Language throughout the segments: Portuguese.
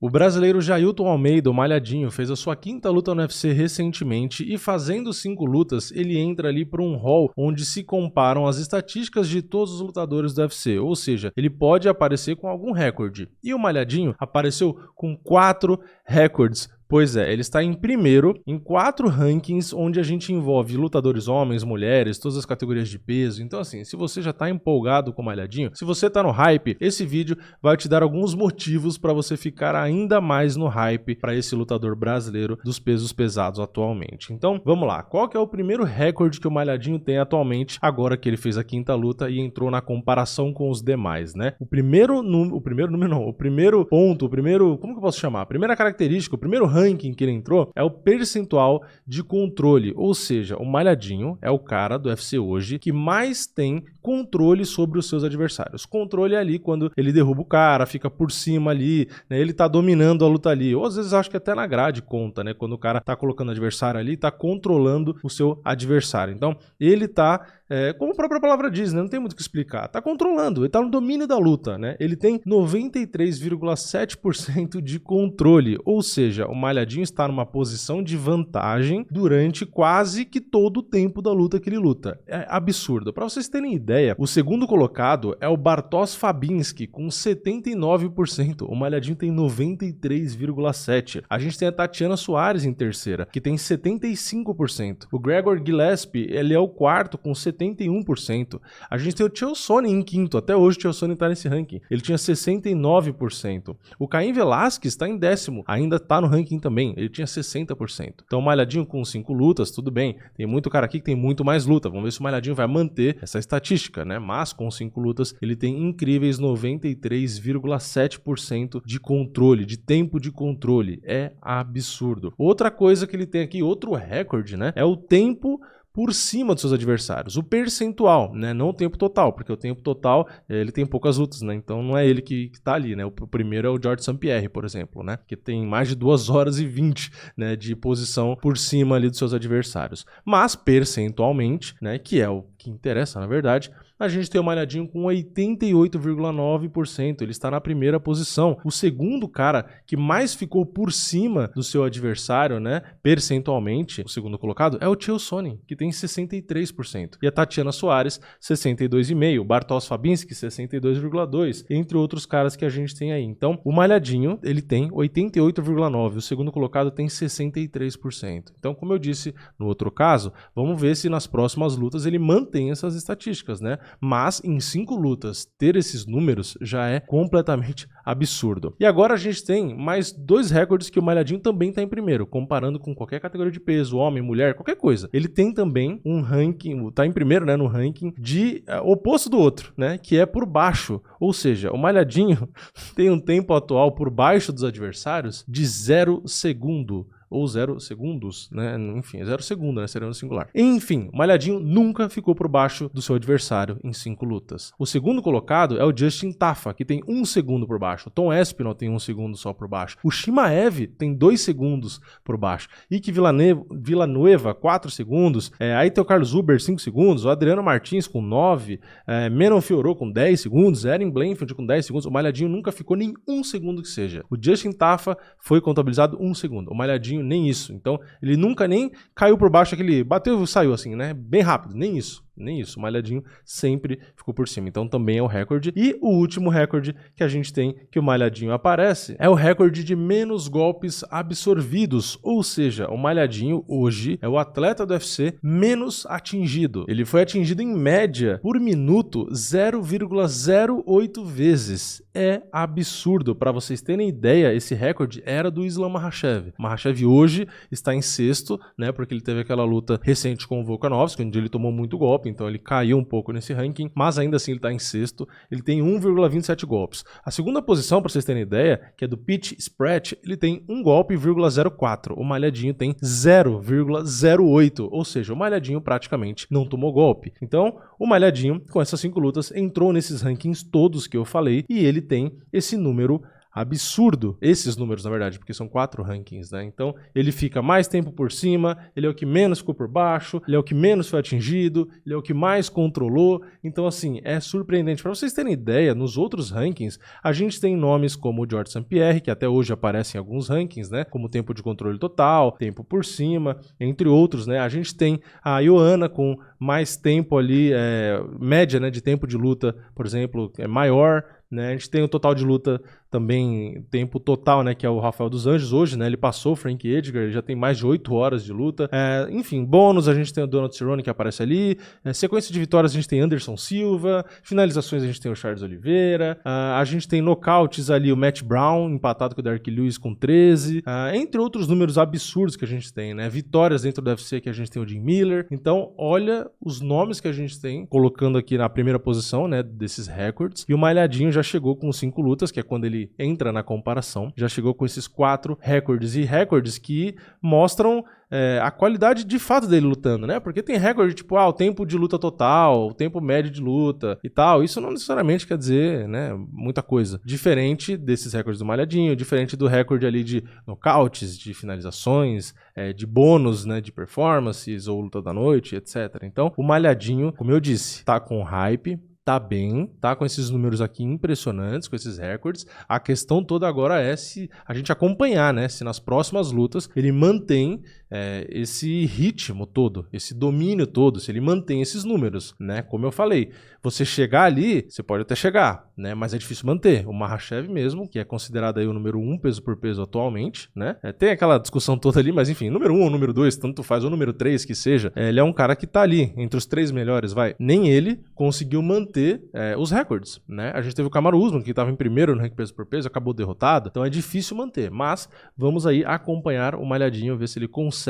O brasileiro Jailton Almeida, o Malhadinho, fez a sua 5ª luta no UFC recentemente e fazendo 5 lutas, ele entra ali para um hall onde se comparam as estatísticas de todos os lutadores do UFC, ou seja, ele pode aparecer com algum recorde. E o Malhadinho apareceu com 4 recordes. Pois é, ele está em primeiro em 4 rankings onde a gente envolve lutadores homens, mulheres, todas as categorias de peso. Então assim, se você já está empolgado com o Malhadinho, se você está no hype, esse vídeo vai te dar alguns motivos para você ficar ainda mais no hype para esse lutador brasileiro dos pesos pesados atualmente. Então vamos lá, qual que é o primeiro recorde que o Malhadinho tem atualmente, agora que ele fez a 5ª luta e entrou na comparação com os demais, né? O primeiro ponto, como que eu posso chamar? A primeira característica, o primeiro ranking que ele entrou é o percentual de controle, ou seja, o Malhadinho é o cara do UFC hoje que mais tem controle sobre os seus adversários. Controle é ali quando ele derruba o cara, fica por cima ali, né, ele tá dominando a luta ali, ou às vezes acho que até na grade conta, né, quando o cara tá colocando o adversário ali, tá controlando o seu adversário. Então, ele tá como a própria palavra diz, né? Não tem muito o que explicar. Tá controlando, ele tá no domínio da luta, né? Ele tem 93,7% de controle, ou seja, o Malhadinho está numa posição de vantagem durante quase que todo o tempo da luta que ele luta. É absurdo. Para vocês terem ideia, o segundo colocado é o Bartosz Fabinski com 79%. O Malhadinho tem 93,7%. A gente tem a Tatiana Suárez em terceira, que tem 75%. O Gregor Gillespie, ele é o quarto com 71%. A gente tem o Chael Sonnen em quinto, até hoje o Chael Sonnen tá nesse ranking, ele tinha 69%. O Caim Velasquez está em 10º, ainda tá no ranking também, ele tinha 60%. Então o Malhadinho com 5 lutas, tudo bem, tem muito cara aqui que tem muito mais luta, vamos ver se o Malhadinho vai manter essa estatística, né? Mas com 5 lutas, ele tem incríveis 93,7% de controle, de tempo de controle, é absurdo. Outra coisa que ele tem aqui, outro recorde, né? É o tempo por cima dos seus adversários, o percentual, né, não o tempo total, porque o tempo total ele tem poucas lutas, né, então não é ele que tá ali, né, o primeiro é o George St. Pierre, por exemplo, né, que tem mais de 2 horas e 20, né, de posição por cima ali dos seus adversários, mas percentualmente, né, que é o que interessa na verdade, a gente tem o Malhadinho com 88,9%, ele está na primeira posição. O segundo cara que mais ficou por cima do seu adversário, né, percentualmente, o segundo colocado, é o Chael Sonnen, que tem 63%. E a Tatiana Suárez, 62,5%. O Bartosz Fabinski, 62,2%. Entre outros caras que a gente tem aí. Então, o Malhadinho, ele tem 88,9%. O segundo colocado tem 63%. Então, como eu disse no outro caso, vamos ver se nas próximas lutas ele mantém essas estatísticas, né? Mas em 5 lutas ter esses números já é completamente absurdo. E agora a gente tem mais 2 recordes que o Malhadinho também está em primeiro, comparando com qualquer categoria de peso, homem, mulher, qualquer coisa. Ele tem também um ranking, está em primeiro, né, no ranking de oposto do outro, né, que é por baixo. Ou seja, o Malhadinho tem um tempo atual por baixo dos adversários de 0 segundo. Ou 0 segundos, né? Enfim, 0 segundo, né? Seria no singular. Enfim, o Malhadinho nunca ficou por baixo do seu adversário em 5 lutas. O segundo colocado é o Justin Tafa, que tem 1 segundo por baixo. O Tom Espinal tem 1 segundo só por baixo. O Shimaev tem 2 segundos por baixo. Ike Villanueva, 4 segundos. Aí tem o Carlos Huber, 5 segundos. O Adriano Martins com 9. Menon Fiorot com 10 segundos. Erin Blanchfield com 10 segundos. O Malhadinho nunca ficou nem 1 segundo que seja. O Justin Tafa foi contabilizado 1 segundo. O Malhadinho nem isso. Então, ele nunca nem caiu por baixo, aquele bateu e saiu assim, né? Bem rápido, nem isso. Nem isso, o Malhadinho sempre ficou por cima, então também é o recorde. E o último recorde que a gente tem, que o Malhadinho aparece, é o recorde de menos golpes absorvidos, ou seja, o Malhadinho hoje é o atleta do UFC menos atingido. Ele foi atingido em média por minuto 0,08 vezes. É absurdo, para vocês terem ideia, esse recorde era do Islam Makhachev. Makhachev hoje está em 6º, né, porque ele teve aquela luta recente com o Volkanovski, onde ele tomou muito golpe, então ele caiu um pouco nesse ranking, mas ainda assim ele está em 6º, ele tem 1,27 golpes. A segunda posição, para vocês terem ideia, que é do Pete Spratt, ele tem 1 golpe,04. O Malhadinho tem 0,08, ou seja, o Malhadinho praticamente não tomou golpe. Então, o Malhadinho, com essas 5 lutas, entrou nesses rankings todos que eu falei, e ele tem esse número absurdo. Esses números, na verdade, porque são 4 rankings, né? Então, ele fica mais tempo por cima, ele é o que menos ficou por baixo, ele é o que menos foi atingido, ele é o que mais controlou. Então, assim, é surpreendente. Para vocês terem ideia, nos outros rankings, a gente tem nomes como o George St. Pierre, que até hoje aparece em alguns rankings, né? Como tempo de controle total, tempo por cima, entre outros, né? A gente tem a Joanna com mais tempo ali, média, né, de tempo de luta, por exemplo, é maior, né? A gente tem o total de luta também, tempo total, né, que é o Rafael dos Anjos hoje, né, ele passou o Frank Edgar, ele já tem mais de 8 horas de luta. Enfim, bônus, a gente tem o Donald Cerrone que aparece ali, sequência de vitórias a gente tem Anderson Silva, finalizações a gente tem o Charles Oliveira, a gente tem nocautes ali o Matt Brown, empatado com o Derrick Lewis com 13, entre outros números absurdos que a gente tem, né, vitórias dentro do UFC que a gente tem o Jim Miller. Então, olha os nomes que a gente tem, colocando aqui na primeira posição, né, desses recordes, e o Malhadinho já chegou com 5 lutas, que é quando ele entra na comparação, já chegou com esses 4 recordes, e recordes que mostram a qualidade de fato dele lutando, né? Porque tem recorde tipo, o tempo de luta total, o tempo médio de luta e tal. Isso não necessariamente quer dizer, né, muita coisa. Diferente desses recordes do Malhadinho, diferente do recorde ali de nocautes, de finalizações, de bônus, né, de performances ou luta da noite, etc. Então, o Malhadinho, como eu disse, tá com hype, tá bem, tá com esses números aqui impressionantes, com esses recordes. A questão toda agora é se a gente acompanhar, né? Se nas próximas lutas ele mantém esse ritmo todo, esse domínio todo, se ele mantém esses números, né? Como eu falei, você chegar ali, você pode até chegar, né? Mas é difícil manter. O Makhachev mesmo, que é considerado aí o número 1 peso por peso atualmente, né? Tem aquela discussão toda ali, mas enfim, número 1 ou número 2, tanto faz, ou número 3 que seja, ele é um cara que tá ali, entre os 3 melhores, vai. Nem ele conseguiu manter os recordes, né? A gente teve o Kamaru Usman, que estava em primeiro no ranking peso por peso, acabou derrotado, então é difícil manter, mas vamos aí acompanhar o Malhadinho, ver se ele consegue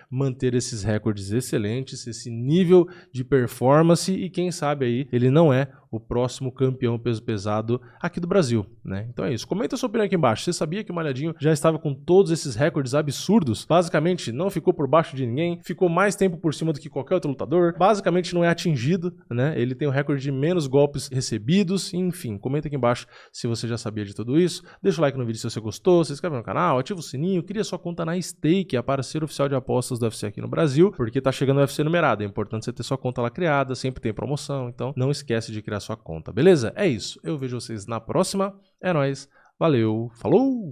manter esses recordes excelentes, esse nível de performance e quem sabe aí ele não é o próximo campeão peso pesado aqui do Brasil, né? Então é isso. Comenta a sua opinião aqui embaixo. Você sabia que o Malhadinho já estava com todos esses recordes absurdos? Basicamente, não ficou por baixo de ninguém, ficou mais tempo por cima do que qualquer outro lutador, basicamente não é atingido, né? Ele tem o recorde de menos golpes recebidos, enfim. Comenta aqui embaixo se você já sabia de tudo isso. Deixa o like no vídeo se você gostou, se inscreve no canal, ativa o sininho, cria sua conta na Stake, a parceira oficial de apostas do UFC aqui no Brasil, porque tá chegando o UFC numerado. É importante você ter sua conta lá criada, sempre tem promoção, então não esquece de criar sua conta, beleza? É isso. Eu vejo vocês na próxima. É nóis. Valeu. Falou!